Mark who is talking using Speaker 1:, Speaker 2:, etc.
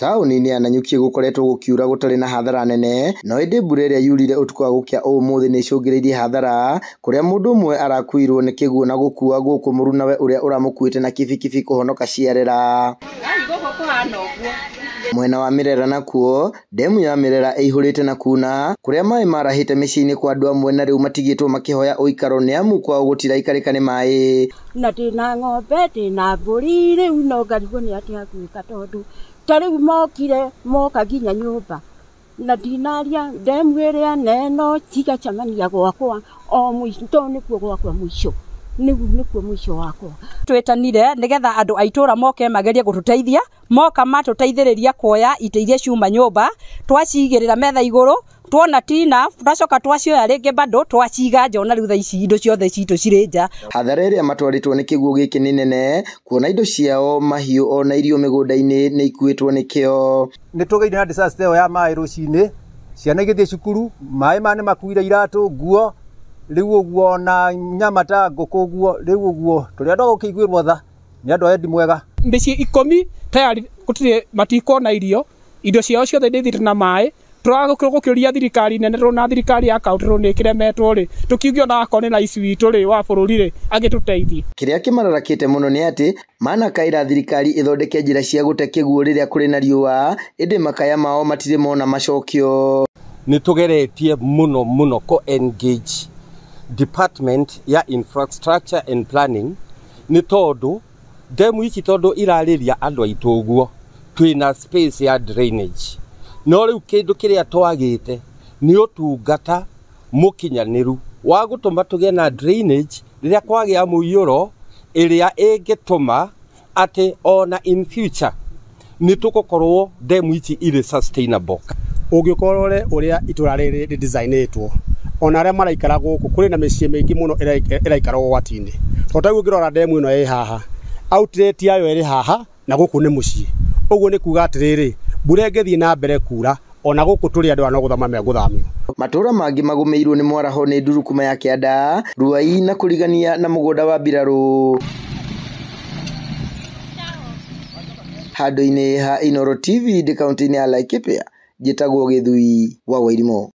Speaker 1: Taũni-inĩ ya Nanyuki gũkoretwo gũkiura gũtarĩ na hathara nene, no ĩndĩ mbura ĩrĩa yurire ũtukũ wa gũkĩa ũmũthĩ nĩ icũngĩrĩirie hathara, kũrĩa mũndũ ũmwe arakuirwo nĩ kĩguũ na gũkua gũkũ mũrunawe ũrĩa ũramũkuĩte na kibikibi kũhonoka ciarera. Mwena wa Mirera nakuo, ndemu ya Mirera ĩihũrĩte na kuna, kũrĩa maĩ marahĩte mĩciĩ-inĩ kwa andũ amwe na rĩu matigĩtwo makĩhoya ũikaro nĩ amu kwao gũtiraikarĩka nĩ maĩ.
Speaker 2: Na ndĩna ng'ombe, ndĩna mbũri, rĩu no ngarigwo nĩ atĩa gwĩka tondũ ta rĩu mokire moka nginya nyũmba na ndinaria ndemu ĩrĩa neno cigacemania gwakwa o mũico tondũ nĩkuo gwakwa mũico, nĩkuo mũico wakwa.
Speaker 3: Twetanire nĩgetha andũ a itũra moke magerie gũtũteithia, moka matũteithĩrĩria kuoya itĩ iria ciuma nyũmba, twacigĩrĩra metha igũrũ, tuona tina twacoka twacioya rĩngĩ bado twaciga nja, ona rĩu thaa ici indo ciothe citũ cirĩ nja. Hathara ĩrĩa matwarĩtwo nĩ kĩguũ gĩkĩ nĩ nene, kuona indo ciao mahiũ ona irio mĩgũnda-inĩ nĩ ikuĩtwo nĩkĩo.
Speaker 4: Nĩ tũgeire na disaster ĩyo ya maĩ rũcinĩ, ciana igĩthiĩ cukuru, maĩ ma nĩ makuire iratũ, nguo, rĩu ũguo na nyama ta ngũkũ ũguo, rĩu ũguo tũrĩ andũ a gũkĩiguĩrwo tha nĩ andũ a wendi mwega.
Speaker 5: Mĩciĩ 10 tayari gũtirĩ matikuona irio, indo ciao ciothe nĩ thirĩte na maĩ. Tũragũkĩria thirikari nene na thirikari ya kaunti nĩ ĩkĩremetwo rĩ, tũkiugio na akone na ici witũ rĩ wa bũrũri rĩ agĩtũteithie.
Speaker 1: Kĩrĩa kĩmararakĩte mũno nĩ atĩ manakaĩra thirikari ĩthondeke njĩra cia gũte kĩguũ rĩrĩa kũrĩ na riũa, ĩndĩ makaya mao matirĩ mona macokio.
Speaker 6: Nĩ tũgeretie mũno ko engage department ya infrastructure and planning, nĩ tondũ ndemu ici tondũ irarĩria andũ aitũ ũguo twĩna space ya drainage. No rĩu kĩndũ kĩrĩa twagĩte nĩ ũtungata mũkinyanĩru wa gũtũma tũgĩe na drainage rĩrĩa kwagĩa mũiyũro ĩrĩa ĩngĩtũma atĩ ona in future nĩ tũgũkorwo ndemu ici irĩ sustainable.
Speaker 7: Ũngĩkorwo ũrĩa itũra rĩrĩ designĩtwo, ona arĩa maraikara gũkũ kũrĩ na mĩciĩ mĩingĩ mũno ĩraikara ũgwati-inĩ. Tondũ ũngĩrora ndemu ĩno ĩ haha, outlet yayo ĩrĩ haha na gũkũ nĩ mũciĩ. Ũguo nĩ kuuga atĩrĩrĩ, mbura ĩngĩthiĩ na mbere kura, ona gũkũ tũrĩ andũ no gũthama megũthamio.
Speaker 1: Matũra mangĩ magũmĩirwo nĩ mwaraho nĩ Ndurukuma ya Kĩanda, Ruai na kũrigania na mũgũnda wa Mbirarũ. Handũ-inĩ ha Inooro TV kaunti-inĩ ya Laikipia, njĩtagwo Gĩthui wa Wairimũ.